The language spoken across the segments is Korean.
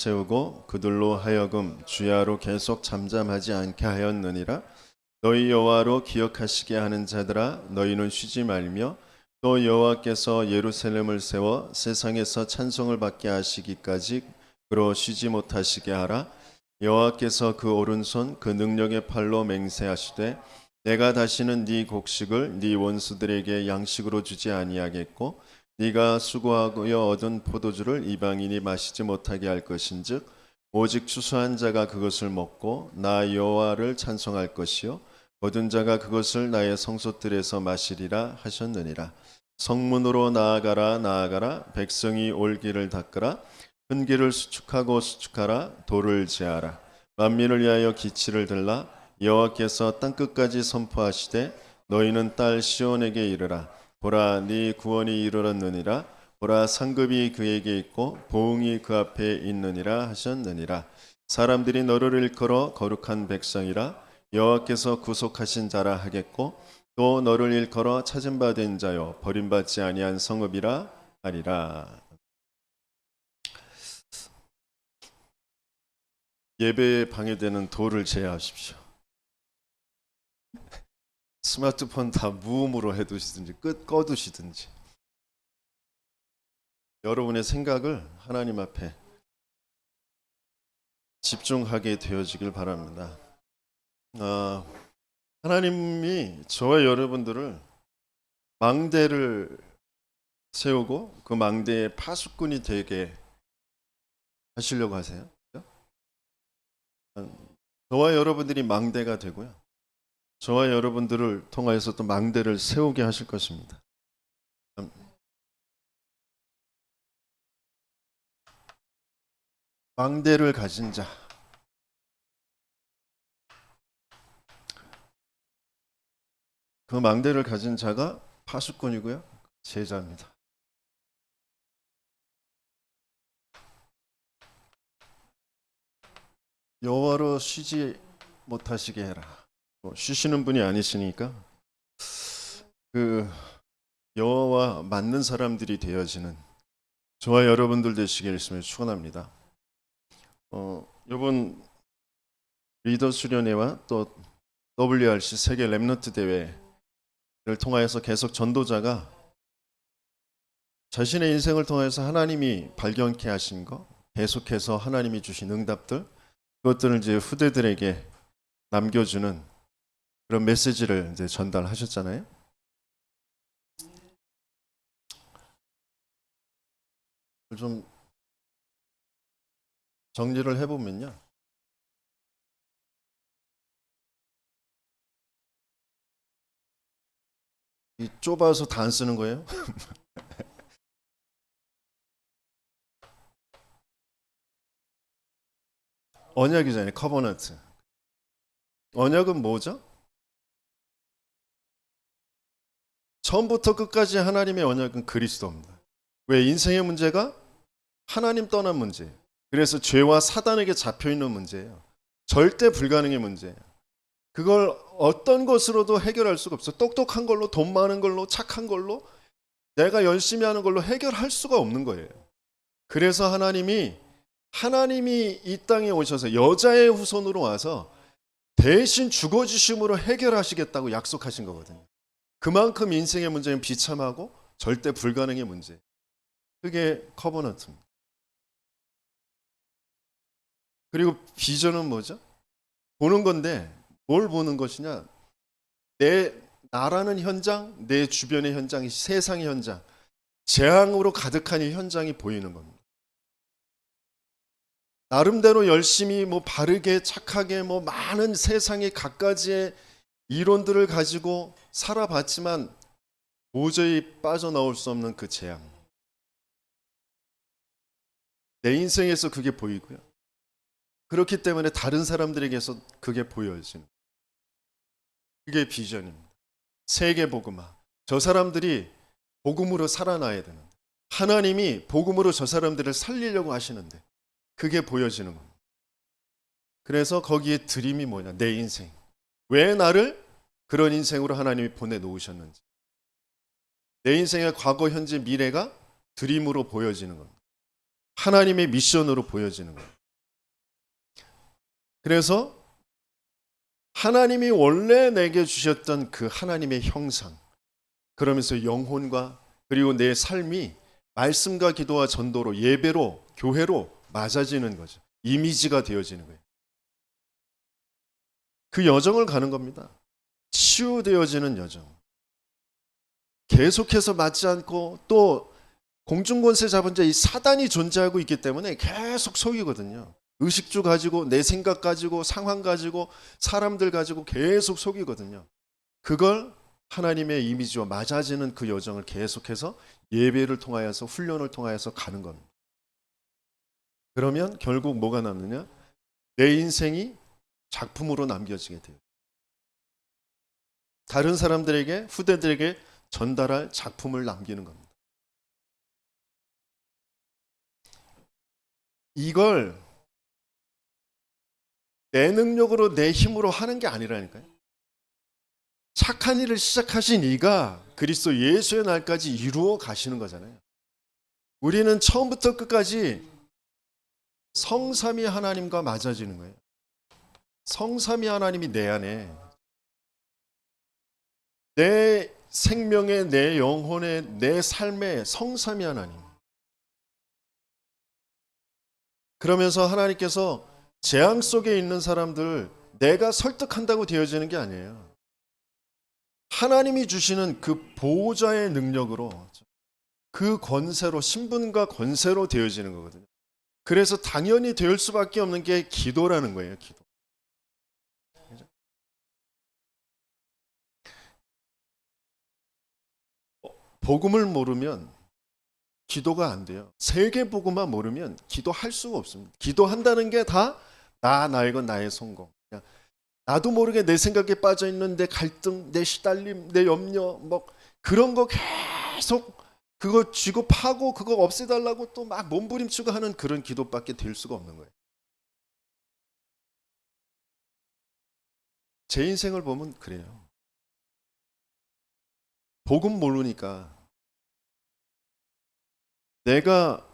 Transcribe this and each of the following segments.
세우고 그들로 하여금 주야로 계속 잠잠하지 않게 하였느니라. 너희 여호와로 기억하시게 하는 자들아, 너희는 쉬지 말며 또 여호와께서 예루살렘을 세워 세상에서 찬송을 받게 하시기까지 그로 쉬지 못하시게 하라. 여호와께서 그 오른손 그 능력의 팔로 맹세하시되 내가 다시는 네 곡식을 네 원수들에게 양식으로 주지 아니하겠고 네가 수고하여 얻은 포도주를 이방인이 마시지 못하게 할 것인즉 오직 추수한 자가 그것을 먹고 나 여호와를 찬송할 것이요 거둔 자가 그것을 나의 성소들에서 마시리라 하셨느니라. 성문으로 나아가라 나아가라. 백성이 올 길을 닦으라. 큰 길을 수축하고 수축하라. 돌을 제하라. 만민을 위하여 기치를 들라. 여호와께서 땅끝까지 선포하시되 너희는 딸 시온에게 이르라. 보라, 네 구원이 이르렀느니라. 보라, 상급이 그에게 있고 보응이 그 앞에 있느니라 하셨느니라. 사람들이 너를 일컬어 거룩한 백성이라. 여호와께서 구속하신 자라 하겠고 또 너를 일컬어 찾은 바 된 자요 버림받지 아니한 성읍이라 하리라. 예배에 방해되는 도를 제하십시오. 스마트폰 다 무음으로 해두시든지 꺼두시든지 여러분의 생각을 하나님 앞에 집중하게 되어지길 바랍니다. 하나님이 저와 여러분들을 망대를 세우고 그 망대의 파수꾼이 되게 하시려고 하세요. 저와 여러분들이 망대가 되고요. 저와 여러분들을 통하여서 또 망대를 세우게 하실 것입니다. 망대를 가진 자, 그 망대를 가진 자가 파수꾼이고요, 제자입니다. 여호와로 쉬지 못하시게 해라. 쉬시는 분이 아니시니까 그 여호와와 맞는 사람들이 되어지는 저와 여러분들 되시길 축원합니다. 이번 리더 수련회와 또 WRC 세계 렘넌트 대회를 통하여서 계속 전도자가 자신의 인생을 통해서 하나님이 발견케 하신 거, 계속해서 하나님이 주신 응답들, 그것들을 이제 후대들에게 남겨주는 그런 메시지를 이제 전달하셨잖아요. 좀 정리를 해보면요. 이 좁아서 다 안 쓰는 거예요. 언약이잖아요. 커버넌트. 언약은 뭐죠? 처음부터 끝까지 하나님의 언약은 그리스도입니다. 왜? 인생의 문제가 하나님 떠난 문제예요. 그래서 죄와 사단에게 잡혀있는 문제예요. 절대 불가능의 문제예요. 그걸 어떤 것으로도 해결할 수가 없어요. 똑똑한 걸로, 돈 많은 걸로, 착한 걸로, 내가 열심히 하는 걸로 해결할 수가 없는 거예요. 그래서 하나님이 이 땅에 오셔서 여자의 후손으로 와서 대신 죽어주심으로 해결하시겠다고 약속하신 거거든요. 그만큼 인생의 문제는 비참하고 절대 불가능의 문제. 그게 커버넌트입니다. 그리고 비전은 뭐죠? 보는 건데 뭘 보는 것이냐? 나라는 현장, 내 주변의 현장, 세상의 현장, 재앙으로 가득한 이 현장이 보이는 겁니다. 나름대로 열심히 바르게 착하게 많은 세상의 갖가지의 이론들을 가지고 살아봤지만 도저히 빠져나올 수 없는 그 재앙. 내 인생에서 그게 보이고요. 그렇기 때문에 다른 사람들에게서 그게 보여지는. 그게 비전입니다. 세계 복음화. 저 사람들이 복음으로 살아나야 되는. 하나님이 복음으로 저 사람들을 살리려고 하시는데 그게 보여지는 겁니다. 그래서 거기에 드림이 뭐냐? 내 인생. 왜 나를 그런 인생으로 하나님이 보내놓으셨는지. 내 인생의 과거, 현재, 미래가 드림으로 보여지는 겁니다. 하나님의 미션으로 보여지는 거예요. 그래서 하나님이 원래 내게 주셨던 그 하나님의 형상, 그러면서 영혼과 그리고 내 삶이 말씀과 기도와 전도로, 예배로, 교회로 맞아지는 거죠. 이미지가 되어지는 거예요. 그 여정을 가는 겁니다. 치유되어지는 여정. 계속해서 맞지 않고 또 공중권세 잡은 자 이 사단이 존재하고 있기 때문에 계속 속이거든요. 의식주 가지고 내 생각 가지고 상황 가지고 사람들 가지고 계속 속이거든요. 그걸 하나님의 이미지와 맞아지는 그 여정을 계속해서 예배를 통하여서 훈련을 통하여서 가는 겁니다. 그러면 결국 뭐가 남느냐? 내 인생이 작품으로 남겨지게 돼요. 다른 사람들에게, 후대들에게 전달할 작품을 남기는 겁니다. 이걸 내 능력으로 내 힘으로 하는 게 아니라니까요. 착한 일을 시작하신 이가 그리스도 예수의 날까지 이루어 가시는 거잖아요. 우리는 처음부터 끝까지 성삼위 하나님과 맞아지는 거예요. 성삼위 하나님이 내 안에, 내 생명의, 내 영혼의, 내 삶의 성삼위 하나님. 그러면서 하나님께서 재앙 속에 있는 사람들 내가 설득한다고 되어지는 게 아니에요. 하나님이 주시는 그 보호자의 능력으로, 그 권세로, 신분과 권세로 되어지는 거거든요. 그래서 당연히 될 수밖에 없는 게 기도라는 거예요. 기도. 복음을 모르면 기도가 안 돼요. 세계복음만 모르면 기도할 수가 없습니다. 기도한다는 게 다 나 이건 나의 성공. 나도 모르게 내 생각에 빠져 있는 내 갈등, 내 시달림, 내 염려, 뭐 그런 거 계속 그거 쥐고 파고 그거 없애달라고 또 막 몸부림치고 하는 그런 기도밖에 될 수가 없는 거예요. 제 인생을 보면 그래요. 복음 모르니까 내가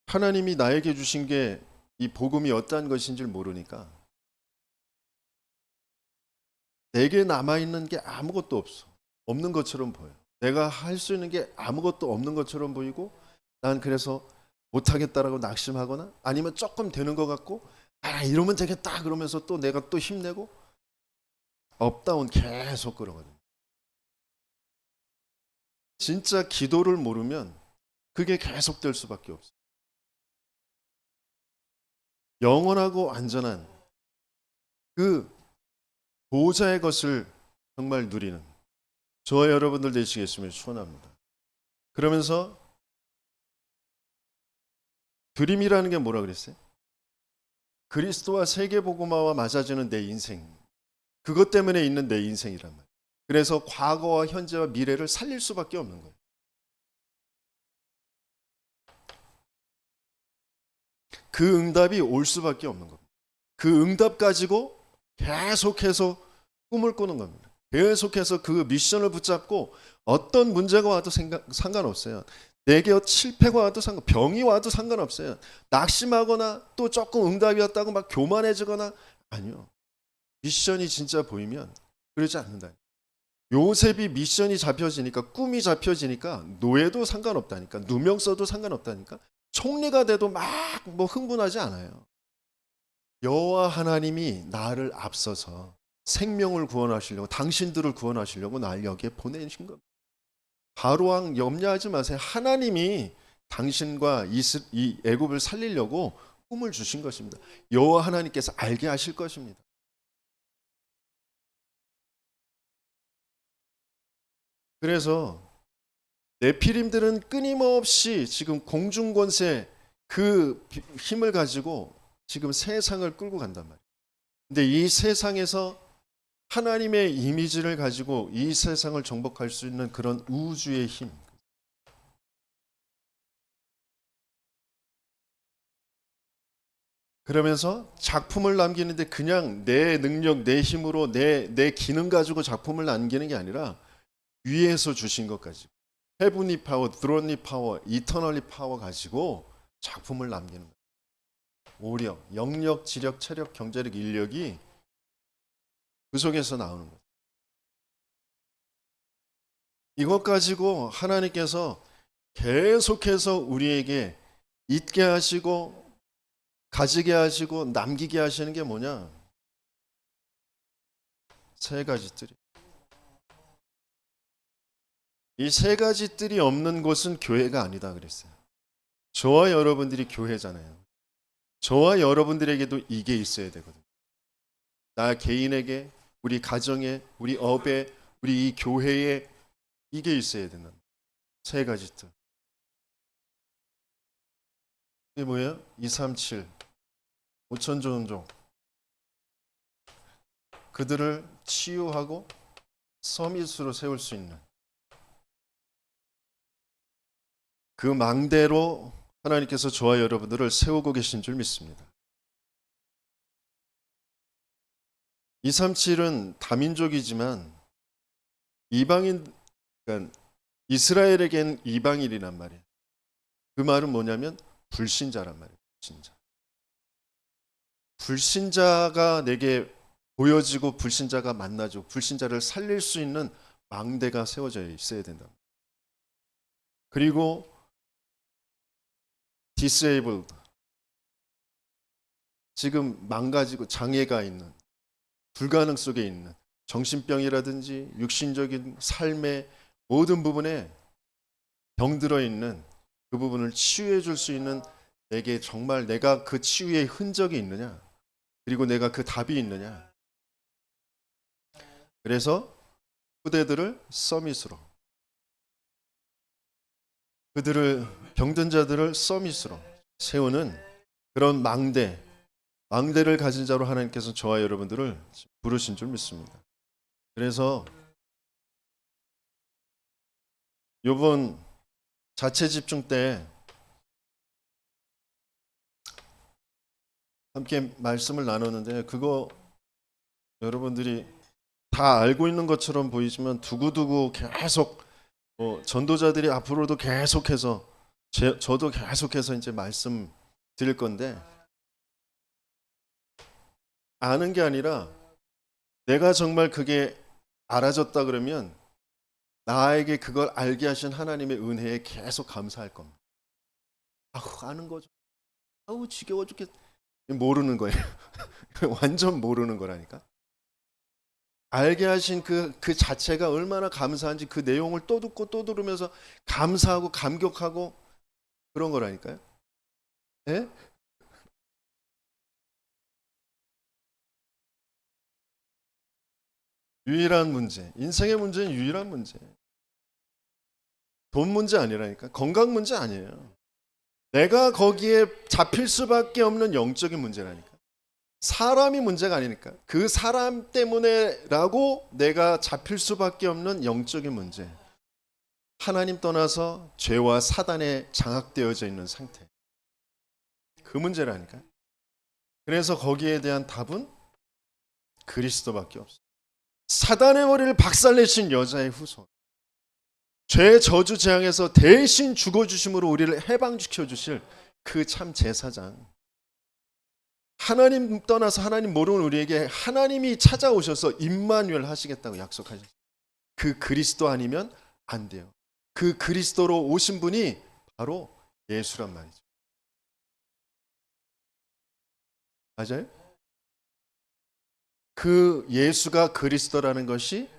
하나님이 나에게 주신 게 이 복음이 어떠한 것인지를 모르니까 내게 남아있는 게 아무것도 없어. 없는 것처럼 보여. 내가 할 수 있는 게 아무것도 없는 것처럼 보이고 난 그래서 못하겠다라고 낙심하거나 아니면 조금 되는 것 같고 이러면 되겠다 그러면서 또 내가 또 힘내고 업다운 계속 그러거든. 진짜 기도를 모르면 그게 계속될 수밖에 없어. 영원하고 안전한 그 보호자의 것을 정말 누리는 저와 여러분들 되시겠으면 축원합니다. 그러면서 드림이라는 게 뭐라 그랬어요? 그리스도와 세계복음화와 맞아지는 내 인생, 그것 때문에 있는 내 인생이란 말이에요. 그래서 과거와 현재와 미래를 살릴 수밖에 없는 거예요. 그 응답이 올 수밖에 없는 겁니다. 그 응답 가지고 계속해서 꿈을 꾸는 겁니다. 계속해서 그 미션을 붙잡고 어떤 문제가 와도 상관없어요. 내게 실패가 와도 병이 와도 상관없어요. 낙심하거나 또 조금 응답이 왔다고 막 교만해지거나 아니요. 미션이 진짜 보이면 그러지 않는다. 요셉이 미션이 잡혀지니까 꿈이 잡혀지니까 노예도 상관없다니까 누명 써도 상관없다니까 총리가 돼도 막 뭐 흥분하지 않아요. 여호와 하나님이 나를 앞서서 생명을 구원하시려고 당신들을 구원하시려고 날 여기에 보내신 겁니다. 바로왕 염려하지 마세요. 하나님이 당신과 이 애굽을 살리려고 꿈을 주신 것입니다. 여호와 하나님께서 알게 하실 것입니다. 그래서 네피림들은 끊임없이 지금 공중권세 그 힘을 가지고 지금 세상을 끌고 간단 말이에요. 근데 이 세상에서 하나님의 이미지를 가지고 이 세상을 정복할 수 있는 그런 우주의 힘. 그러면서 작품을 남기는데 그냥 내 능력, 내 힘으로 내 기능 가지고 작품을 남기는 게 아니라 위에서 주신 것 가지고 헤븐리 파워, 드론리 파워, 이터널리 파워 가지고 작품을 남기는 거예요. 오력, 영력, 지력, 체력, 경제력, 인력이 그 속에서 나오는 거예요. 이것 가지고 하나님께서 계속해서 우리에게 있게 하시고 가지게 하시고 남기게 하시는 게 뭐냐? 세 가지 뜰이. 이 세 가지 뜰이 없는 곳은 교회가 아니다 그랬어요. 저와 여러분들이 교회잖아요. 저와 여러분들에게도 이게 있어야 되거든요. 나 개인에게, 우리 가정에, 우리 업에, 우리 이 교회에 이게 있어야 된다. 세 가지 뜻. 이게 뭐예요? 237 5천 종족 그들을 치유하고 서밋으로 세울 수 있는 그 망대로 하나님께서 저와 여러분들을 세우고 계신 줄 믿습니다. 237은 다민족이지만 이방인, 그러니까 이스라엘에겐 이방인이란 말이에요. 그 말은 뭐냐면 불신자란 말이에요. 불신자가 내게 보여지고 불신자가 만나지고 불신자를 살릴 수 있는 망대가 세워져 있어야 된다. 그리고 disabled, 지금 망가지고 장애가 있는, 불가능 속에 있는 정신병이라든지 육신적인 삶의 모든 부분에 병들어 있는 그 부분을 치유해 줄 수 있는, 내게 정말 내가 그 치유의 흔적이 있느냐, 그리고 내가 그 답이 있느냐. 그래서 후대들을 서밋으로, 그들을, 병든 자들을 서밋으로 세우는 그런 망대를 가진 자로 하나님께서 저와 여러분들을 부르신 줄 믿습니다. 그래서 이번 자체 집중 때 함께 말씀을 나눴는데, 그거 여러분들이 다 알고 있는 것처럼 보이지만 두고두고 계속 전도자들이 앞으로도 계속해서 저도 계속해서 이제 말씀 드릴 건데, 아는 게 아니라 내가 정말 그게 알아졌다 그러면 나에게 그걸 알게 하신 하나님의 은혜에 계속 감사할 겁니다. 아는 거죠. 지겨워 죽겠. 모르는 거예요. 완전 모르는 거라니까. 알게 하신 그 자체가 얼마나 감사한지 그 내용을 또 듣고 또 들으면서 감사하고 감격하고 그런 거라니까요. 예? 유일한 문제, 인생의 문제는 유일한 문제. 돈 문제 아니라니까. 건강 문제 아니에요. 내가 거기에 잡힐 수밖에 없는 영적인 문제라니까. 사람이 문제가 아니니까. 그 사람 때문에라고 내가 잡힐 수밖에 없는 영적인 문제. 하나님 떠나서 죄와 사단에 장악되어져 있는 상태. 그 문제라니까. 그래서 거기에 대한 답은 그리스도밖에 없어. 사단의 머리를 박살내신 여자의 후손. 죄 저주 재앙에서 대신 죽어주심으로 우리를 해방시켜 주실 그 참 제사장. 하나님 떠나서 하나님 모르는 우리에게 하나님이 찾아오셔서 임마누엘 하시겠다고 약속하셨어요. 그 그리스도 아니면 안 돼요. 그 그리스도로 오신 분이 바로 예수란 말이죠. 맞아요? 그 예수가 그리스도라는 것이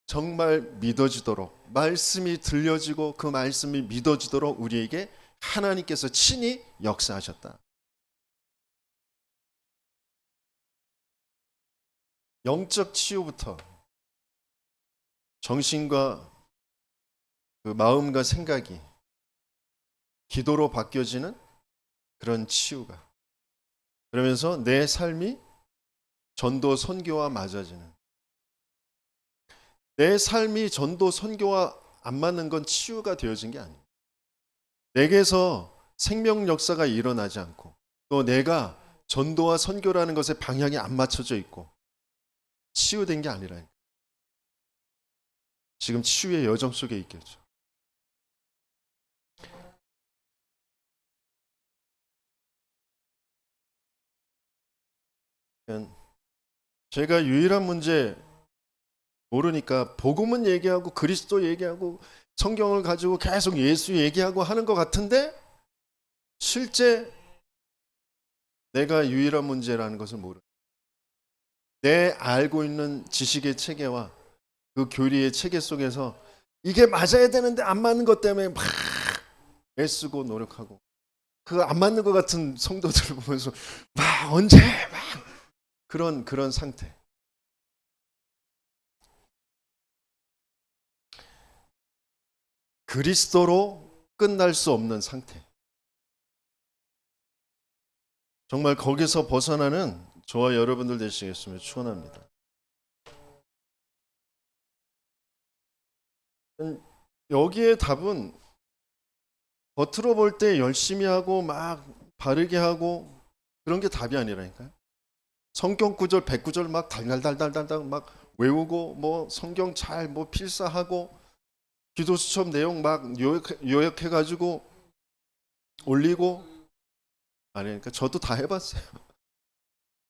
정말 믿어지도록, 말씀이 들려지고 그 말씀이 믿어지도록 우리에게 하나님께서 친히 역사하셨다. 영적 치유부터 정신과 그 마음과 생각이 기도로 바뀌어지는 그런 치유가, 그러면서 내 삶이 전도 선교와 맞아지는, 내 삶이 전도 선교와 안 맞는 건 치유가 되어진 게 아니에요. 내게서 생명 역사가 일어나지 않고 또 내가 전도와 선교라는 것에 방향이 안 맞춰져 있고 치유된 게 아니라니까. 지금 치유의 여정 속에 있겠죠. 제가 유일한 문제 모르니까 복음은 얘기하고 그리스도 얘기하고 성경을 가지고 계속 예수 얘기하고 하는 것 같은데 실제 내가 유일한 문제라는 것을 모르. 내 알고 있는 지식의 체계와 그 교리의 체계 속에서 이게 맞아야 되는데 안 맞는 것 때문에 막 애쓰고 노력하고 그 안 맞는 것 같은 성도들을 보면서 막 언제 막 그런 상태. 그리스도로 끝날 수 없는 상태. 정말 거기서 벗어나는 저와 여러분들 되시겠으면 축원합니다. 여기에 답은 겉으로 볼 때 열심히 하고 막 바르게 하고 그런 게 답이 아니라니까요. 성경 구절 100구절 막 달달달달달 막 외우고 뭐 성경 잘 뭐 필사하고 기도 수첩 내용 막 요약해 가지고 올리고 아니 그러니까 저도 다 해봤어요.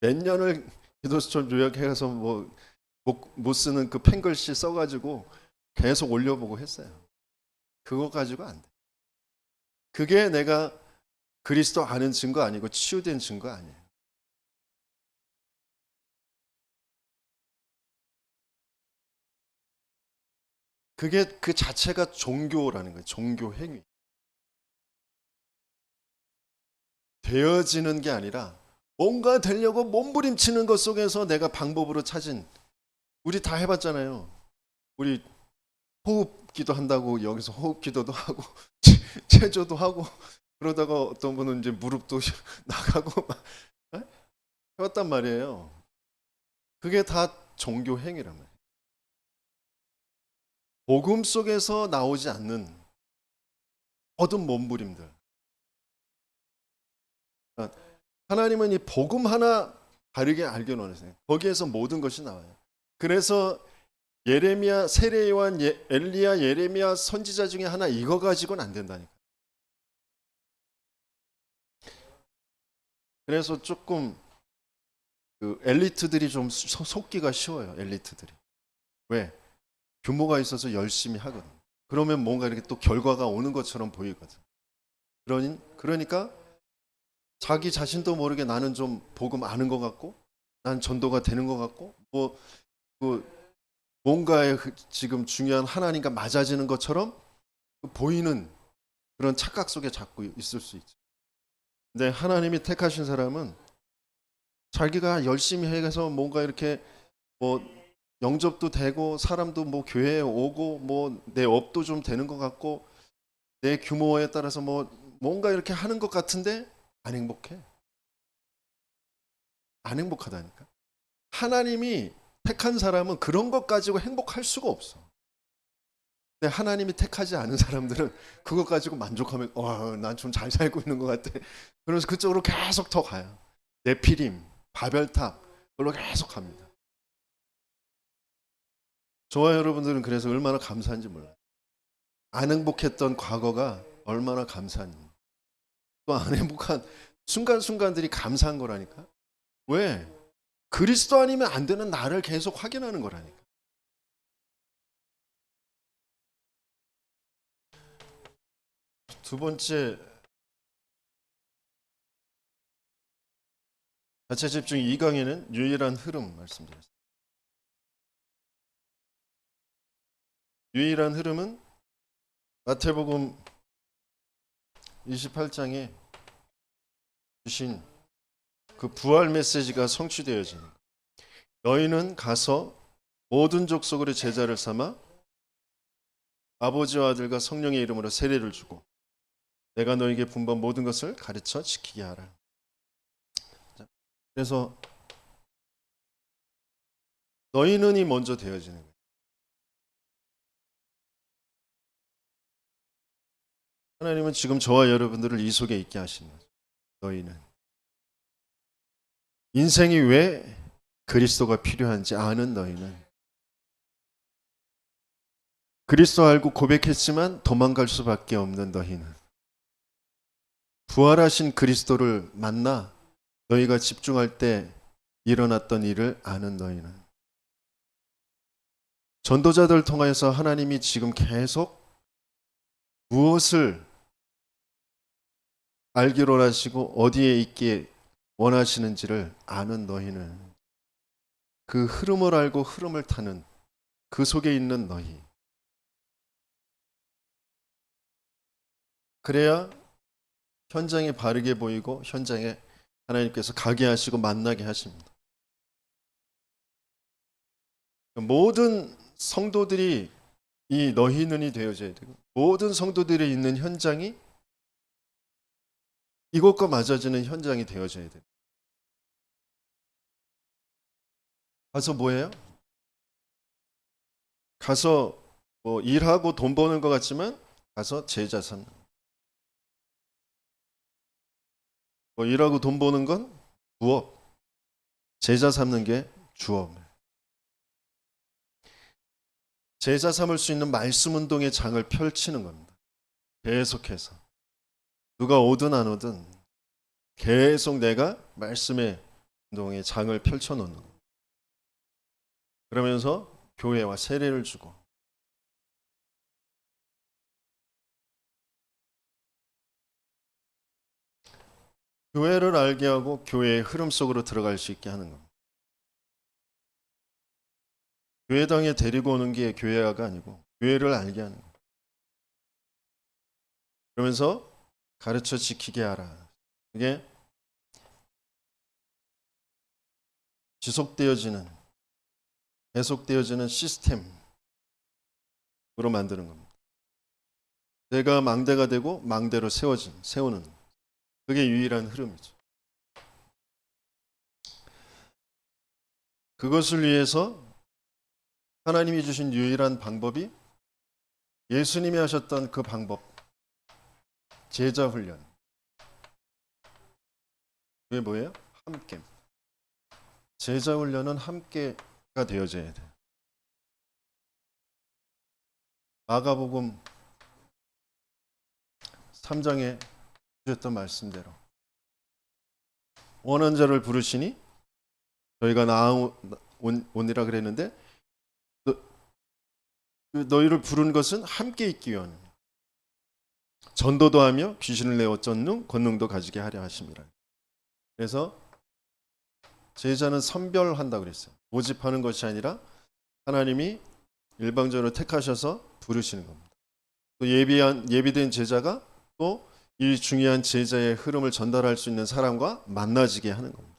몇 년을 기도 수첩 요약해서 뭐 못 쓰는 그 펜글씨 써가지고 계속 올려보고 했어요. 그거 가지고 안 돼. 그게 내가 그리스도 아는 증거 아니고 치유된 증거 아니에요. 그게 그 자체가 종교라는 거예요. 종교 행위. 되어지는 게 아니라 뭔가 되려고 몸부림치는 것 속에서 내가 방법으로 찾은 우리 다 해봤잖아요. 우리 호흡기도 한다고 여기서 호흡기도도 하고 체조도 하고 그러다가 어떤 분은 이제 무릎도 나가고 막 해왔단 말이에요. 그게 다 종교 행위란 말이에요. 복음 속에서 나오지 않는 모든 몸부림들. 그러니까 하나님은 이 복음 하나 바르게 알게 놓으세요. 거기에서 모든 것이 나와요. 그래서 예레미야, 세례 요한, 엘리야, 예레미야 선지자 중에 하나 이거 가지고는 안 된다니까. 그래서 조금 그 엘리트들이 좀 속기가 쉬워요. 엘리트들이. 왜? 규모가 있어서 열심히 하거든. 그러면 뭔가 이렇게 또 결과가 오는 것처럼 보이거든. 그러니까 자기 자신도 모르게 나는 좀 복음 아는 것 같고, 난 전도가 되는 것 같고, 그 뭔가에 지금 중요한 하나님과 맞아지는 것처럼 보이는 그런 착각 속에 자꾸 있을 수 있죠. 근데 하나님이 택하신 사람은 자기가 열심히 해서 뭔가 이렇게 뭐 영접도 되고 사람도 뭐 교회에 오고 뭐 내 업도 좀 되는 것 같고 내 규모에 따라서 뭐 뭔가 이렇게 하는 것 같은데 안 행복해. 안 행복하다니까. 하나님이 택한 사람은 그런 것 가지고 행복할 수가 없어. 근데 하나님이 택하지 않은 사람들은 그것 가지고 만족하면 난 좀 잘 살고 있는 것 같아. 그래서 그쪽으로 계속 더 가요. 네피림, 바벨탑 그걸로 계속 갑니다. 저와 여러분들은 그래서 얼마나 감사한지 몰라요. 안 행복했던 과거가 얼마나 감사한지. 또 안 행복한 순간순간들이 감사한 거라니까. 왜? 그리스도 아니면 안 되는 나를 계속 확인하는 거라니까. 두 번째 자체 집중 2강에는 유일한 흐름 말씀드렸습니다. 유일한 흐름은 마태복음 28장에 주신 그 부활 메시지가 성취되어지는 거예요. 너희는 가서 모든 족속으로 제자를 삼아 아버지와 아들과 성령의 이름으로 세례를 주고 내가 너에게 분부한 모든 것을 가르쳐 지키게 하라. 그래서 너희는이 먼저 되어지는 거예요. 하나님은 지금 저와 여러분들을 이 속에 있게 하시는 거죠. 너희는 인생이 왜 그리스도가 필요한지 아는 너희는 그리스도 알고 고백했지만 도망갈 수밖에 없는 너희는 부활하신 그리스도를 만나 너희가 집중할 때 일어났던 일을 아는 너희는. 전도자들 통해서 하나님이 지금 계속 무엇을 알기로 하시고 어디에 있기에 원하시는지를 아는 너희는, 그 흐름을 알고 흐름을 타는 그 속에 있는 너희. 그래야 현장에 바르게 보이고 현장에 하나님께서 가게 하시고 만나게 하십니다. 모든 성도들이 이 너희는이 되어져야 되고, 모든 성도들이 있는 현장이 이것과 맞아지는 현장이 되어져야 돼요. 가서 뭐예요? 가서 뭐 일하고 돈 버는 것 같지만 가서 제자 삼는. 뭐 일하고 돈 버는 건 부업, 제자 삼는 게 주업. 제자 삼을 수 있는 말씀 운동의 장을 펼치는 겁니다. 계속해서 누가 오든 안 오든 계속 내가 말씀의 운동의 장을 펼쳐놓는 겁니다. 그러면서 교회와 세례를 주고, 교회를 알게 하고 교회의 흐름 속으로 들어갈 수 있게 하는 겁니다. 교회당에 데리고 오는 게 교회화가 아니고 교회를 알게 하는 겁니다. 그러면서 가르쳐 지키게 하라. 그게 지속되어지는, 계속되어지는 시스템으로 만드는 겁니다. 내가 망대가 되고 망대로 세우는, 그게 유일한 흐름이죠. 그것을 위해서 하나님이 주신 유일한 방법이 예수님이 하셨던 그 방법, 제자 훈련. 그게 뭐예요? 함께. 제자 훈련은 함께가 되어져야 돼요. 마가복음 3장에 주셨던 말씀대로 원한 자를 부르시니 저희가 나오니라 그랬는데, 너희를 부른 것은 함께 있기 위함. 전도도 하며 귀신을 내어 쫓는 권능도 가지게 하려 하심이라. 그래서 제자는 선별한다고 그랬어요. 모집하는 것이 아니라 하나님이 일방적으로 택하셔서 부르시는 겁니다. 또 예비된 제자가 또 이 중요한 제자의 흐름을 전달할 수 있는 사람과 만나지게 하는 겁니다.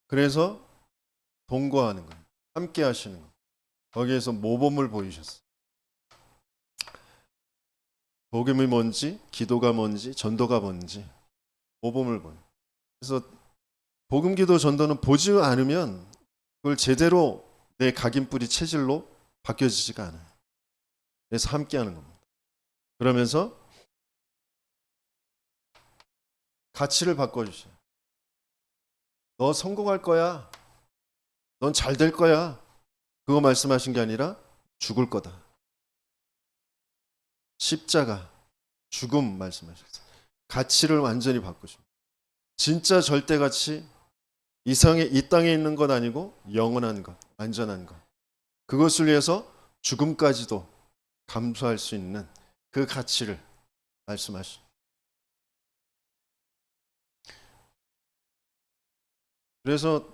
그래서 동거하는 거예요. 함께 하시는 거예요. 거기에서 모범을 보이셨어요. 복음이 뭔지, 기도가 뭔지, 전도가 뭔지 모범을 보여요. 그래서 복음, 기도, 전도는 보지 않으면 그걸 제대로 내 각인뿌리 체질로 바뀌어지지가 않아요. 그래서 함께 하는 겁니다. 그러면서 가치를 바꿔주셔요. 너 성공할 거야. 넌 잘 될 거야. 그거 말씀하신 게 아니라 죽을 거다. 십자가, 죽음 말씀하셨어요. 가치를 완전히 바꾸십니다. 진짜 절대가치, 이 땅에 있는 것 아니고 영원한 것, 완전한 것. 그것을 위해서 죽음까지도 감수할 수 있는 그 가치를 말씀하십니다. 그래서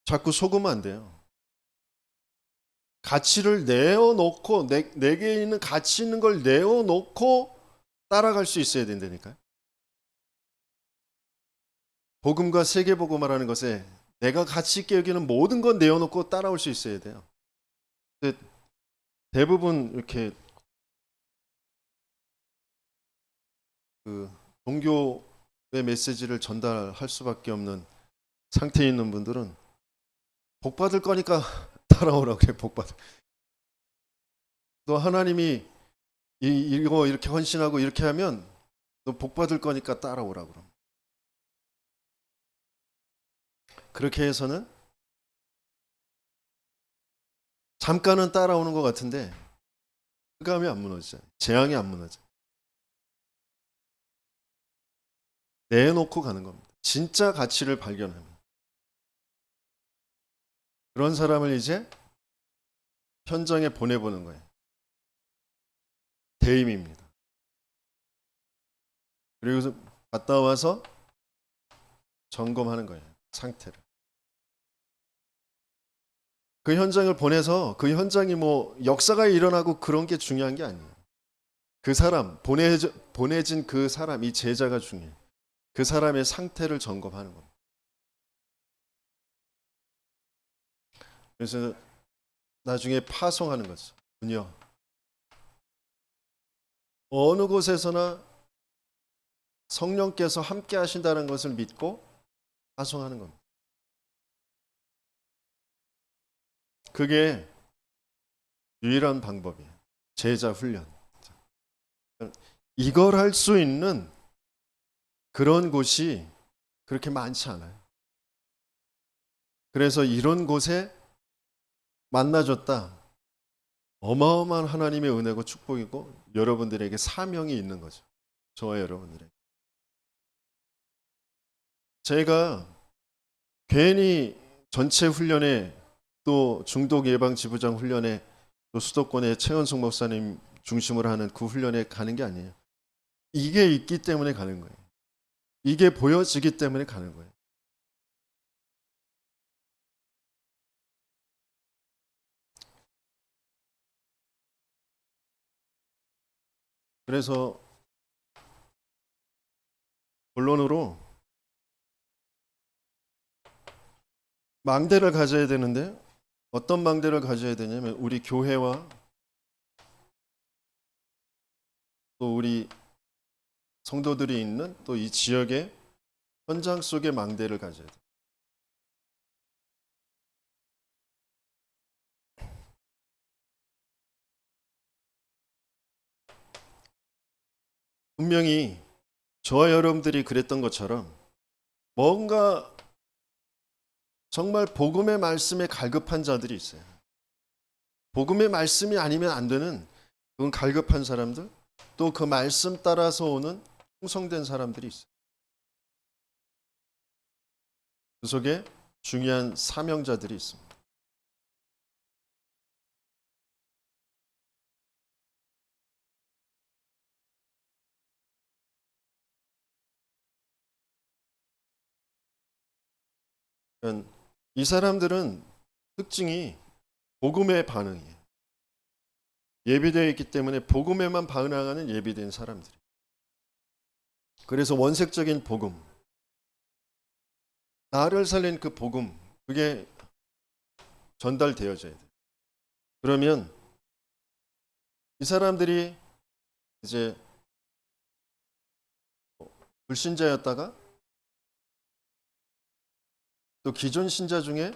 자꾸 속으면 안 돼요. 가치를 내어놓고, 내게 있는 가치 있는 걸 내어놓고 따라갈 수 있어야 된다니까요. 복음과 세계복음이라는 것에 내가 가치 있게 여기는 모든 건 내어놓고 따라올 수 있어야 돼요. 근데 대부분 이렇게 그 종교의 메시지를 전달할 수밖에 없는 상태에 있는 분들은 복 받을 거니까 따라오라고 그래. 복 받을. 너 하나님이 이거 이렇게 헌신하고 이렇게 하면 너 복 받을 거니까 따라오라고 그럼. 그렇게 해서는 잠깐은 따라오는 것 같은데 흑암이 안 무너지잖아요. 재앙이 안 무너져. 내놓고 가는 겁니다. 진짜 가치를 발견합니다. 그런 사람을 이제 현장에 보내보는 거예요. 대임입니다. 그리고 갔다 와서 점검하는 거예요. 상태를. 그 현장을 보내서 그 현장이 뭐 역사가 일어나고 그런 게 중요한 게 아니에요. 그 사람, 보내진 그 사람, 이 제자가 중요해요. 그 사람의 상태를 점검하는 겁니다. 그래서 나중에 파송하는 거죠. 군요. 어느 곳에서나 성령께서 함께 하신다는 것을 믿고 파송하는 겁니다. 그게 유일한 방법이에요. 제자 훈련. 이걸 할 수 있는 그런 곳이 그렇게 많지 않아요. 그래서 이런 곳에 만나줬다. 어마어마한 하나님의 은혜고 축복이고 여러분들에게 사명이 있는 거죠. 저와 여러분들에게. 제가 괜히 전체 훈련에 또 중독 예방 지부장 훈련에 또 수도권의 최원숙 목사님 중심으로 하는 그 훈련에 가는 게 아니에요. 이게 있기 때문에 가는 거예요. 이게 보여지기 때문에 가는 거예요. 그래서 본론으로 망대를 가져야 되는데 어떤 망대를 가져야 되냐면 우리 교회와 또 우리 성도들이 있는 또 이 지역의 현장 속의 망대를 가져야 돼요. 분명히 저와 여러분들이 그랬던 것처럼 뭔가 정말 복음의 말씀에 갈급한 자들이 있어요. 복음의 말씀이 아니면 안 되는 그건 갈급한 사람들, 또 그 말씀 따라서 오는 충성된 사람들이 있어요. 그 속에 중요한 사명자들이 있습니다. 그러니까 이 사람들은 특징이 복음의 반응이에요. 예비되어 있기 때문에 복음에만 반응하는 예비된 사람들이. 그래서 원색적인 복음, 나를 살린 그 복음, 그게 전달되어져야 돼요. 그러면 이 사람들이 이제 불신자였다가 또 기존 신자 중에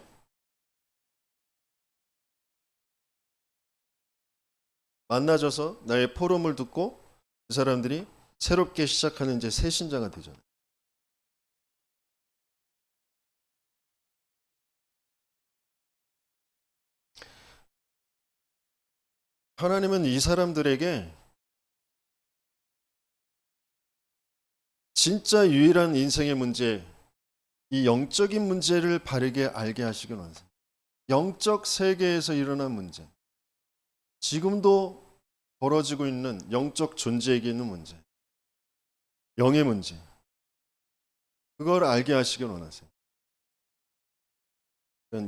만나져서 나의 포럼을 듣고 그 사람들이 새롭게 시작하는 이제 새 신자가 되잖아요. 하나님은 이 사람들에게 진짜 유일한 인생의 문제, 이 영적인 문제를 바르게 알게 하시길 원하세요. 영적 세계에서 일어난 문제, 지금도 벌어지고 있는 영적 존재에게 있는 문제, 영의 문제, 그걸 알게 하시길 원하세요.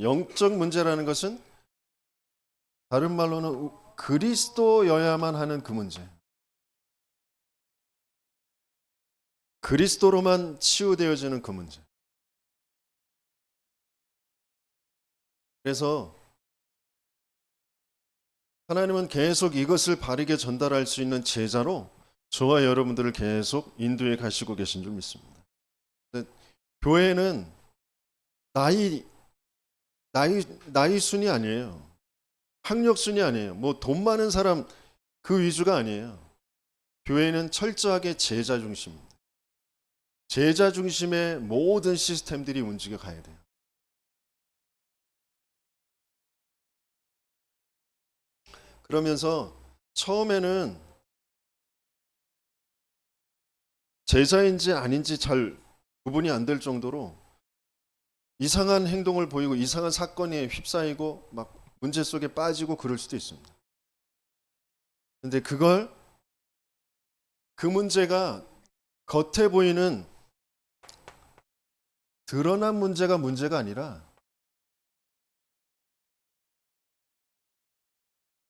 영적 문제라는 것은 다른 말로는 그리스도여야만 하는 그 문제, 그리스도로만 치유되어지는 그 문제. 그래서 하나님은 계속 이것을 바르게 전달할 수 있는 제자로 저와 여러분들을 계속 인도해 가시고 계신 줄 믿습니다. 교회는 나이 순이 아니에요. 학력 순이 아니에요. 뭐 돈 많은 사람 그 위주가 아니에요. 교회는 철저하게 제자 중심입니다. 제자 중심의 모든 시스템들이 움직여 가야 돼요. 그러면서 처음에는 제자인지 아닌지 잘 구분이 안 될 정도로 이상한 행동을 보이고 이상한 사건에 휩싸이고 막 문제 속에 빠지고 그럴 수도 있습니다. 근데 그 문제가 겉에 보이는 드러난 문제가 아니라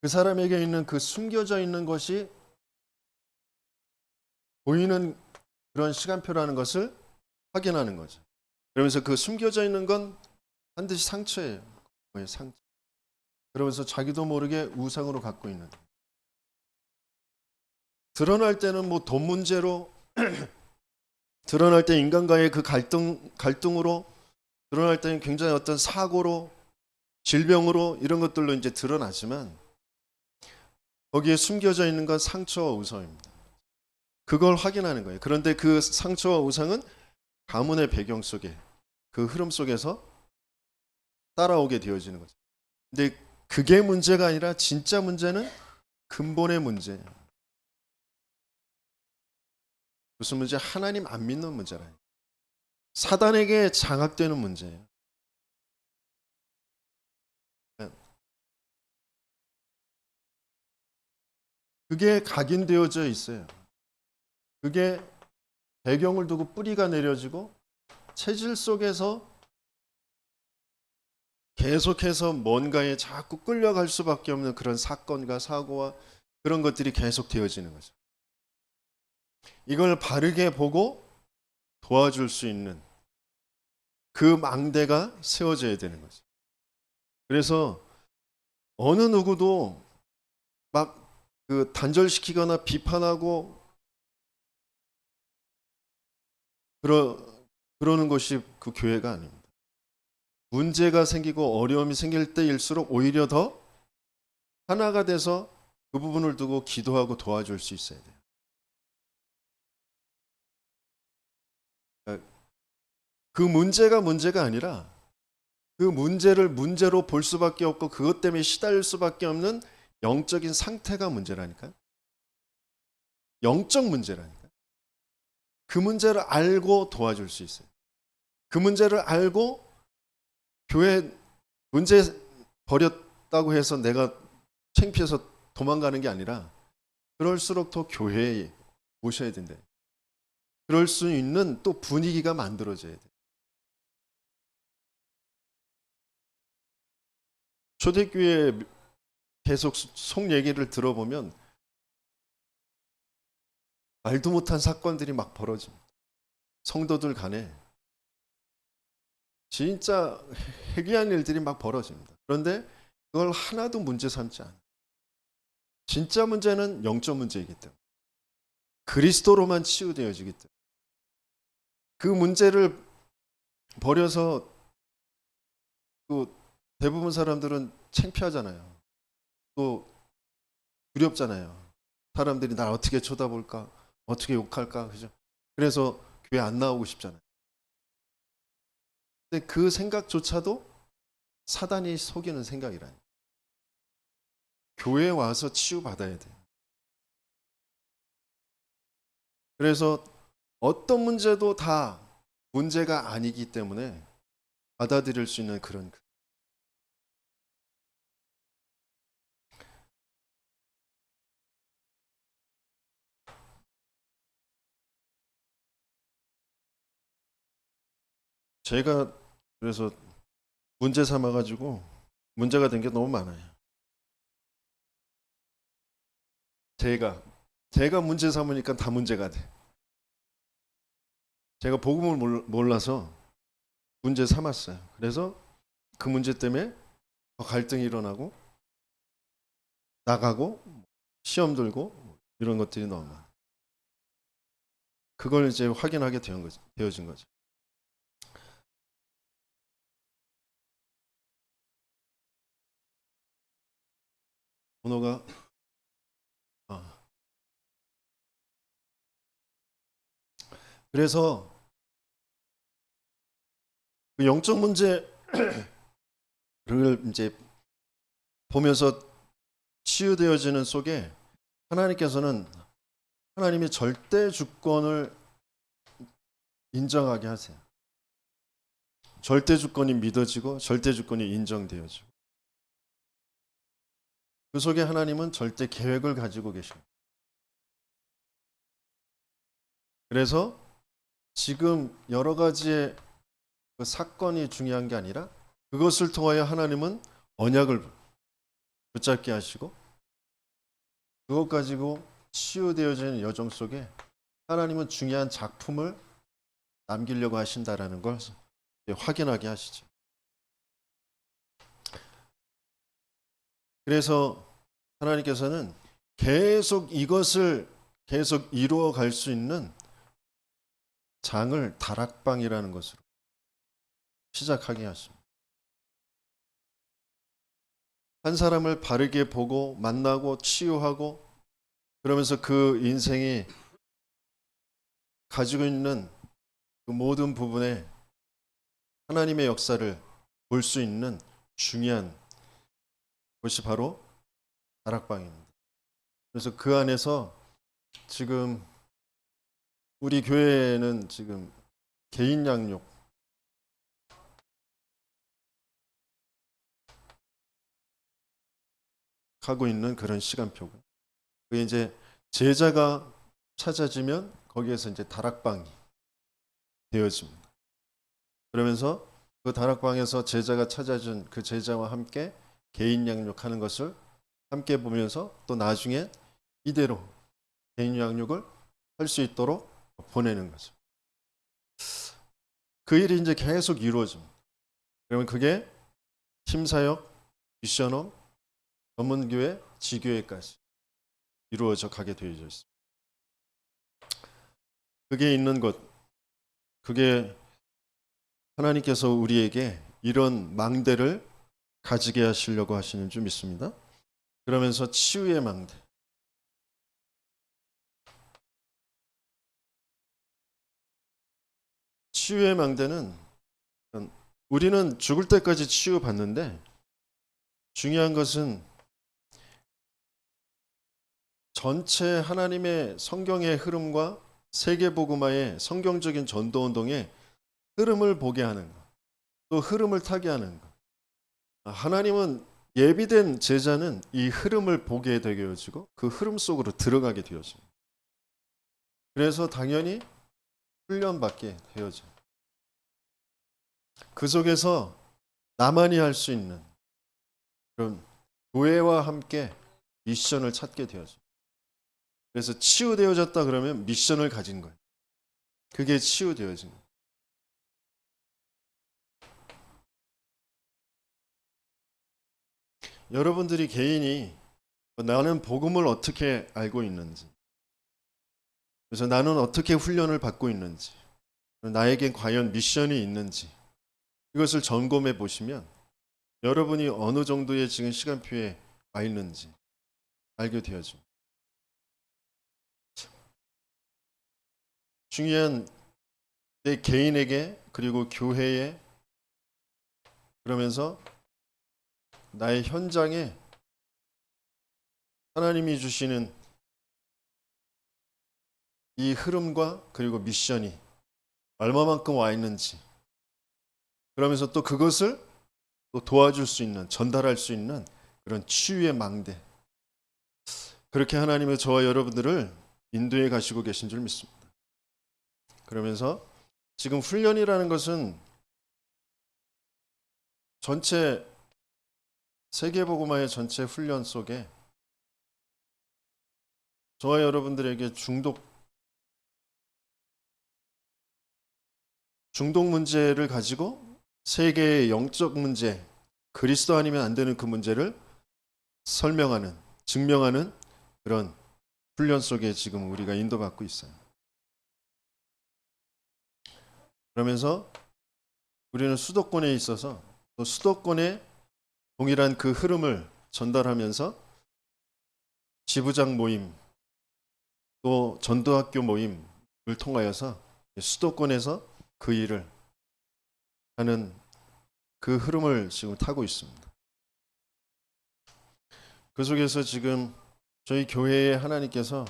그 사람에게 있는 그 숨겨져 있는 것이 보이는 그런 시간표라는 것을 확인하는 거죠. 그러면서 그 숨겨져 있는 건 반드시 상처예요. 상처. 그러면서 자기도 모르게 우상으로 갖고 있는. 드러날 때는 뭐 돈 문제로 드러날 때 인간과의 그 갈등으로 드러날 때는 굉장히 어떤 사고로 질병으로 이런 것들로 이제 드러나지만 거기에 숨겨져 있는 건 상처와 우상입니다. 그걸 확인하는 거예요. 그런데 그 상처와 우상은 가문의 배경 속에 그 흐름 속에서 따라오게 되어지는 거죠. 근데 그게 문제가 아니라 진짜 문제는 근본의 문제예요. 무슨 문제? 하나님 안 믿는 문제라요. 사단에게 장악되는 문제예요. 그게 각인되어져 있어요. 그게 배경을 두고 뿌리가 내려지고 체질 속에서 계속해서 뭔가에 자꾸 끌려갈 수밖에 없는 그런 사건과 사고와 그런 것들이 계속 되어지는 거죠. 이걸 바르게 보고 도와줄 수 있는 그 망대가 세워져야 되는 거죠. 그래서 어느 누구도 막 그 단절시키거나 비판하고 그러는 것이 그 교회가 아닙니다. 문제가 생기고 어려움이 생길 때일수록 오히려 더 하나가 돼서 그 부분을 두고 기도하고 도와줄 수 있어야 돼요. 그 문제가 아니라 그 문제를 문제로 볼 수밖에 없고 그것 때문에 시달릴 수밖에 없는 영적인 상태가 문제라니까요. 영적 문제라니까요. 그 문제를 알고 도와줄 수 있어요. 그 문제를 알고 교회 문제 버렸다고 해서 내가 창피해서 도망가는 게 아니라 그럴수록 더 교회에 오셔야 된대. 그럴 수 있는 또 분위기가 만들어져야 돼. 초대교회 계속 속 얘기를 들어보면 말도 못한 사건들이 막 벌어집니다. 성도들 간에 진짜 해괴한 일들이 막 벌어집니다. 그런데 그걸 하나도 문제 삼지 않아요. 진짜 문제는 영적 문제이기 때문에 그리스도로만 치유되어지기 때문에 그 문제를 버려서 또 대부분 사람들은 창피하잖아요. 또 두렵잖아요. 사람들이 날 어떻게 쳐다볼까? 어떻게 욕할까? 그죠? 그래서 교회 안 나오고 싶잖아요. 근데 그 생각조차도 사단이 속이는 생각이라니. 교회에 와서 치유받아야 돼요. 그래서 어떤 문제도 다 문제가 아니기 때문에 받아들일 수 있는 그런 제가 그래서 문제 삼아가지고 문제가 된 게 너무 많아요. 제가 문제 삼으니까 다 문제가 돼. 제가 복음을 몰라서 문제 삼았어요. 그래서 그 문제 때문에 더 갈등이 일어나고 나가고 시험 들고 이런 것들이 너무 많아요. 그걸 이제 확인하게 되어진 거죠. 번호가 그래서 그 영적 문제를 이제 보면서 치유되어지는 속에 하나님께서는 하나님의 절대 주권을 인정하게 하세요. 절대 주권이 믿어지고 절대 주권이 인정되어지고 그 속에 하나님은 절대 계획을 가지고 계십니다. 그래서 지금 여러 가지의 그 사건이 중요한 게 아니라 그것을 통하여 하나님은 언약을 붙잡게 하시고 그것 가지고 치유되어지는 여정 속에 하나님은 중요한 작품을 남기려고 하신다라는 걸 확인하게 하시죠. 그래서 하나님께서는 계속 이것을 계속 이루어 갈 수 있는 장을 다락방이라는 것으로 시작하게 하십니다. 한 사람을 바르게 보고 만나고 치유하고 그러면서 그 인생이 가지고 있는 그 모든 부분에 하나님의 역사를 볼 수 있는 중요한 곳이 바로 다락방입니다. 그래서 그 안에서 지금 우리 교회는 지금 개인 양육 하고 있는 그런 시간표고 그게 이제 제자가 찾아지면 거기에서 이제 다락방이 되어집니다. 그러면서 그 다락방에서 제자가 찾아준 그 제자와 함께 개인 양육하는 것을 함께 보면서 또 나중에 이대로 개인 양육을 할 수 있도록 보내는 거죠. 그 일이 이제 계속 이루어집니다. 그러면 그게 팀사역, 미션홈, 전문교회, 지교회까지 이루어져 가게 되어 있습니다. 그게 있는 것, 그게 하나님께서 우리에게 이런 망대를 가지게 하시려고 하시는 줄 믿습니다. 그러면서 치유의 망대. 치유의 망대는 우리는 죽을 때까지 치유받는데 중요한 것은 전체 하나님의 성경의 흐름과 세계복음화의 성경적인 전도운동의 흐름을 보게 하는 것, 또 흐름을 타게 하는 것. 하나님은 예비된 제자는 이 흐름을 보게 되어지고 그 흐름 속으로 들어가게 되어집니다. 그래서 당연히 훈련받게 되어져요. 그 속에서 나만이 할 수 있는 그런 교회와 함께 미션을 찾게 되어져요. 그래서 치유되어졌다 그러면 미션을 가진 거예요. 그게 치유되어진 거예요. 여러분들이 개인이 나는 복음을 어떻게 알고 있는지, 그래서 나는 어떻게 훈련을 받고 있는지, 나에게 과연 미션이 있는지 이것을 점검해 보시면 여러분이 어느 정도의 지금 시간표에 와 있는지 알게 되어집니다. 중요한 내 개인에게 그리고 교회에 그러면서 나의 현장에 하나님이 주시는 이 흐름과 그리고 미션이 얼마만큼 와 있는지 그러면서 또 그것을 또 도와줄 수 있는 전달할 수 있는 그런 치유의 망대 그렇게 하나님은 저와 여러분들을 인도해 가시고 계신 줄 믿습니다. 그러면서 지금 훈련이라는 것은 전체 세계복음화의 전체 훈련 속에 저와 여러분들에게 중독 문제를 가지고 세계의 영적 문제, 그리스도 아니면 안 되는 그 문제를 설명하는, 증명하는 그런 훈련 속에 지금 우리가 인도받고 있어요. 그러면서 우리는 수도권에 있어서 또 수도권의 동일한 그 흐름을 전달하면서 지부장 모임 또 전도학교 모임을 통하여서 수도권에서 그 일을 하는 그 흐름을 지금 타고 있습니다. 그 속에서 지금 저희 교회에 하나님께서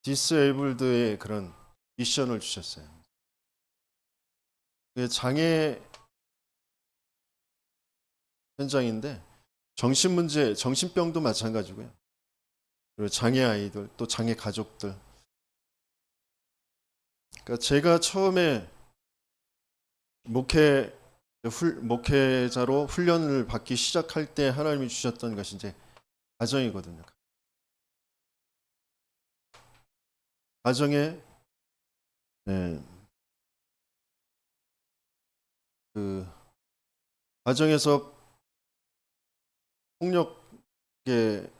디스에이블드의 그런 미션을 주셨어요. 장애 현장인데 정신 문제, 정신병도 마찬가지고요. 그리고 장애 아이들, 또 장애 가족들. 그러니까 제가 처음에 목회자로 훈련을 받기 시작할 때 하나님이 주셨던 것이 이제 가정이거든요. 가정에 그 가정에서 폭력에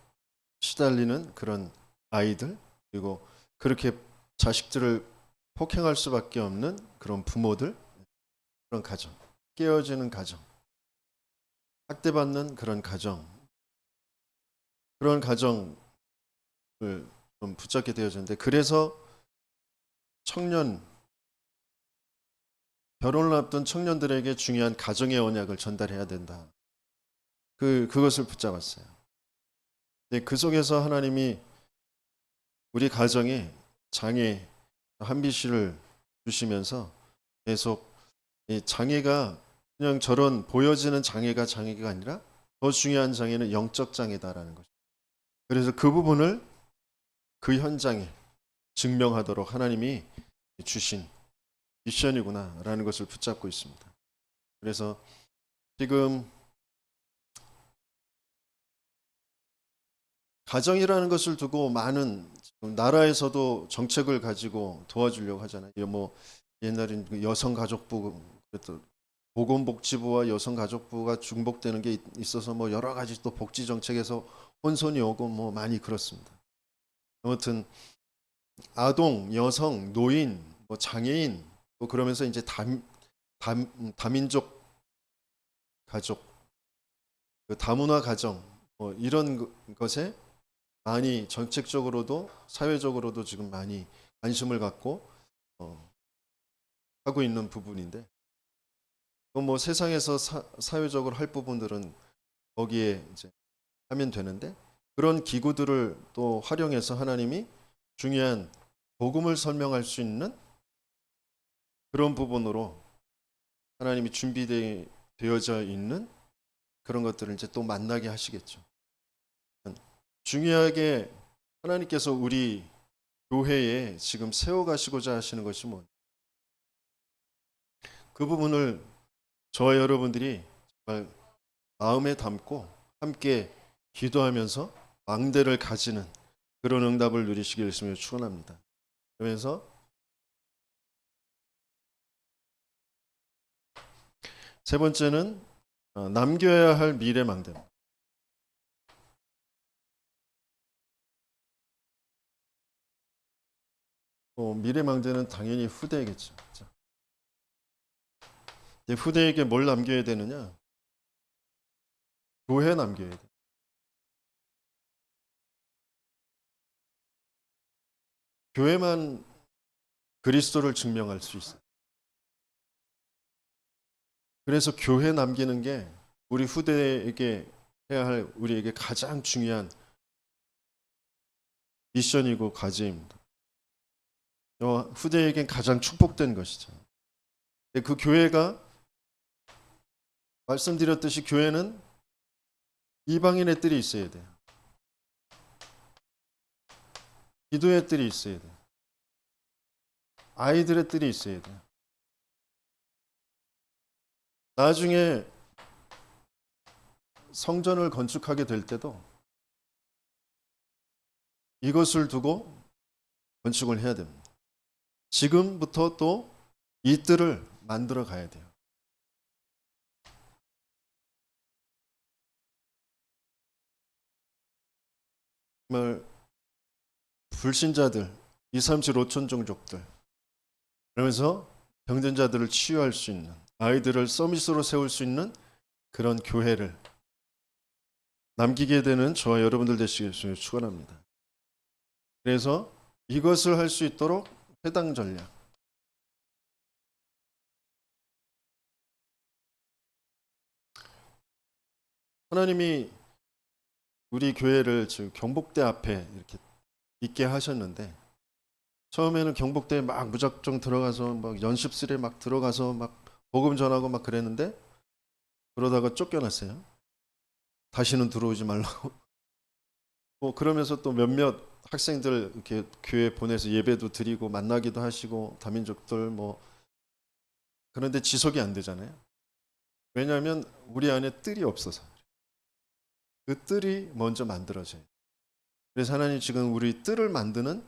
시달리는 그런 아이들, 그리고 그렇게 자식들을 폭행할 수밖에 없는 그런 부모들, 그런 가정, 깨어지는 가정, 학대받는 그런 가정, 그런 가정을 좀 붙잡게 되어졌는데, 그래서 결혼을 앞둔 청년들에게 중요한 가정의 언약을 전달해야 된다. 그것을 붙잡았어요. 근데 그 속에서 하나님이 우리 가정에 장애 한비 씨를 주시면서 계속 이 장애가 그냥 저런 보여지는 장애가 아니라 더 중요한 장애는 영적 장애다라는 거죠. 그래서 그 부분을 그 현장에 증명하도록 하나님이 주신 미션이구나라는 것을 붙잡고 있습니다. 그래서 지금 가정이라는 것을 두고 많은 나라에서도 정책을 가지고 도와주려고 하잖아요. 뭐 옛날엔 여성가족부, 보건복지부와 여성가족부가 중복되는 게 있어서 뭐 여러 가지 또 복지 정책에서 혼선이 오고 뭐 많이 그렇습니다. 아무튼 아동, 여성, 노인, 뭐 장애인, 뭐 그러면서 이제 다민족 가족, 다문화 가정, 뭐 이런 것에 많이 정책적으로도 사회적으로도 지금 많이 관심을 갖고 하고 있는 부분인데, 뭐 세상에서 사회적으로 할 부분들은 거기에 이제 하면 되는데, 그런 기구들을 또 활용해서 하나님이 중요한 복음을 설명할 수 있는 그런 부분으로 하나님이 준비되어져 있는 그런 것들을 이제 또 만나게 하시겠죠. 중요하게 하나님께서 우리 교회에 지금 세워가시고자 하시는 것이 그 부분을 저와 여러분들이 정말 마음에 담고 함께 기도하면서 망대를 가지는 그런 응답을 누리시길 예수님을 축원합니다. 그러면서 세 번째는 남겨야 할 미래 망대입니다. 미래 망대는 당연히 후대이겠죠. 후대에게 뭘 남겨야 되느냐? 교회 남겨야 돼. 교회만 그리스도를 증명할 수 있어요. 그래서 교회 남기는 게 우리 후대에게 해야 할 우리에게 가장 중요한 미션이고 과제입니다. 후대에겐 가장 축복된 것이죠. 그 교회가 말씀드렸듯이 교회는 이방인의 뜰이 있어야 돼요. 기도의 뜰이 있어야 돼요. 아이들의 뜰이 있어야 돼요. 나중에 성전을 건축하게 될 때도 이것을 두고 건축을 해야 됩니다. 지금부터 또 이 뜰을 만들어 가야 돼요. 정말 불신자들, 2, 3, 7, 5천 종족들, 그러면서 병든 자들을 치유할 수 있는, 아이들을 서밋으로 세울 수 있는 그런 교회를 남기게 되는 저와 여러분들 되시길 축원합니다. 그래서 이것을 할 수 있도록 해당 전략, 하나님이 우리 교회를 지금 경복대 앞에 이렇게 있게 하셨는데, 처음에는 경복대에 막 무작정 들어가서 막 연습실에 막 들어가서 막 복음 전하고 막 그랬는데 그러다가 쫓겨났어요. 다시는 들어오지 말라고. 뭐 그러면서 또 몇몇 학생들 이렇게 교회 보내서 예배도 드리고 만나기도 하시고 다민족들 뭐 그런데 지속이 안 되잖아요. 왜냐하면 우리 안에 뜰이 없어서 그 뜰이 먼저 만들어져요. 그래서 하나님 지금 우리 뜰을 만드는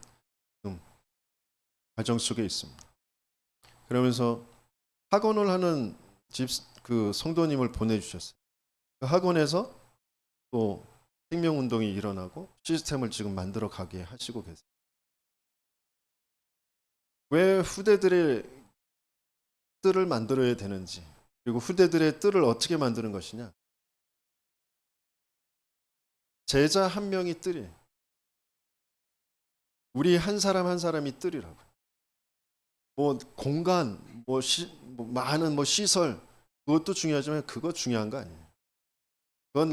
과정 속에 있습니다. 그러면서 학원을 하는 그 성도님을 보내주셨어요. 그 학원에서 또 생명운동이 일어나고 시스템을 지금 만들어 가게 하시고 계세요. 왜 후대들의 뜰을 만들어야 되는지, 그리고 후대들의 뜰을 어떻게 만드는 것이냐. 제자 한 명이 뜰이에요. 우리 한 사람 한 사람이 뜰이라고. 뭐 공간, 뭐 많은 뭐 시설, 그것도 중요하지만 그거 중요한 거 아니에요. 그건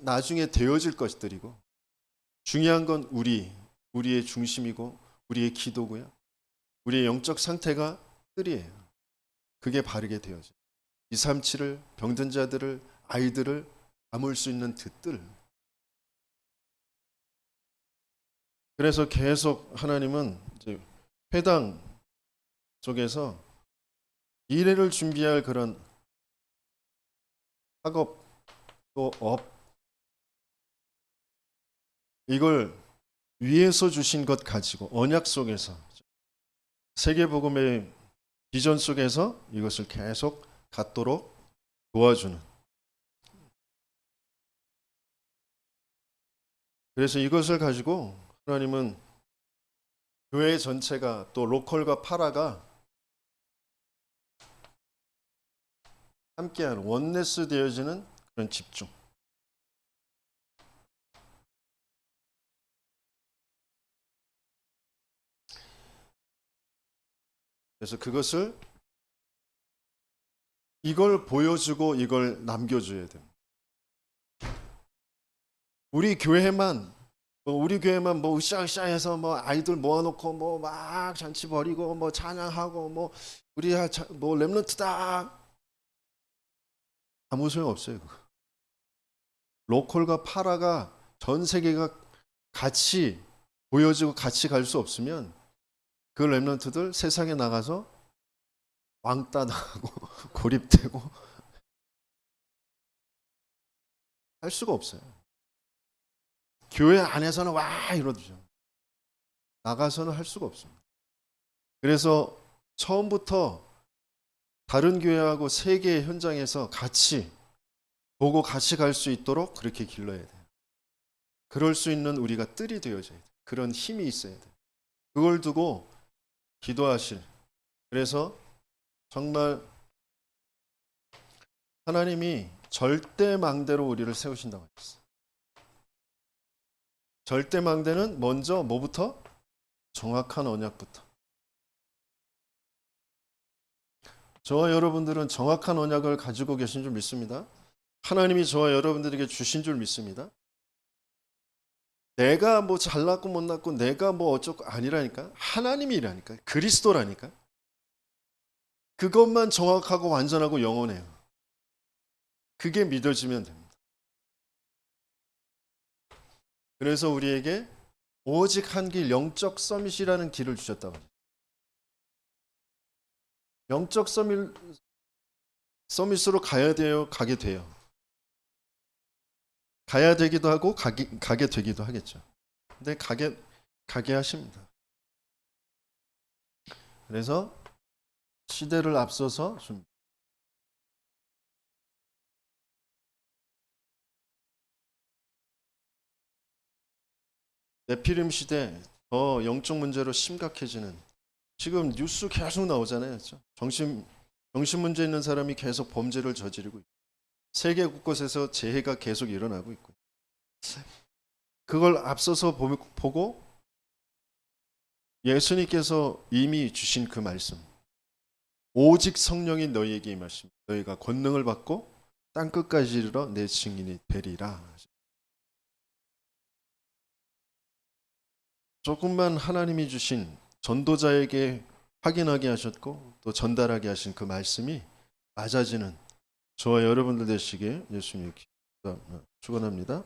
나중에 되어질 것들이고, 중요한 건 우리의 중심이고 우리의 기도고요. 우리의 영적 상태가 뜰이에요. 그게 바르게 되어져. 237을 병든 자들을 아이들을 담을 수 있는 그 뜰. 그래서 계속 하나님은 이제 회당 쪽에서 미래를 준비할 그런 학업 또 업 이걸 위에서 주신 것 가지고 언약 속에서 세계복음의 비전 속에서 이것을 계속 갖도록 도와주는. 그래서 이것을 가지고 하나님은 교회 전체가 또 로컬과 파라가 함께하는 원네스 되어지는 그런 집중. 그래서 이걸 보여주고 이걸 남겨줘야 됩니다. 우리 교회만 뭐 으쌰으쌰해서 뭐 아이들 모아놓고 뭐 막 잔치 벌이고 뭐 찬양하고 뭐 우리야 뭐 렘넌트다 아무 소용 없어요. 그거. 로컬과 파라가 전 세계가 같이 보여지고 같이 갈 수 없으면 그 렘넌트들 세상에 나가서 왕따 당하고 고립되고 할 수가 없어요. 교회 안에서는 와 이러죠. 나가서는 할 수가 없습니다. 그래서 처음부터 다른 교회하고 세계 현장에서 같이 보고 같이 갈 수 있도록 그렇게 길러야 돼요. 그럴 수 있는 우리가 뜰이 되어져야 돼요. 그런 힘이 있어야 돼요. 그걸 두고 기도하실. 그래서 정말 하나님이 절대망대로 우리를 세우신다고 하셨어요. 절대망대는 먼저 뭐부터? 정확한 언약부터. 저와 여러분들은 정확한 언약을 가지고 계신 줄 믿습니다. 하나님이 저와 여러분들에게 주신 줄 믿습니다. 내가 뭐 잘났고 못났고 내가 뭐 어쩌고 아니라니까. 하나님이라니까. 그리스도라니까. 그것만 정확하고 완전하고 영원해요. 그게 믿어지면 됩니다. 그래서 우리에게 오직 한 길, 영적 서밋이라는 길을 주셨다고 합니다. 영적 서밋으로 가야 돼요, 가게 돼요. 가야 되기도 하고 가게 되기도 하겠죠. 근데 가게 하십니다. 그래서 시대를 앞서서 좀 네피림 시대 더 영적 문제로 심각해지는 지금 뉴스 계속 나오잖아요. 그렇죠? 정신 문제 있는 사람이 계속 범죄를 저지르고 있고 세계 곳곳에서 재해가 계속 일어나고 있고 그걸 앞서서 보고 예수님께서 이미 주신 그 말씀 오직 성령이 너희에게 임하심 너희가 권능을 받고 땅끝까지 이르러 내 증인이 되리라. 조금만 하나님이 주신 전도자에게 확인하게 하셨고 또 전달하게 하신 그 말씀이 맞아지는 저와 여러분들 되시길 예수님 축원합니다.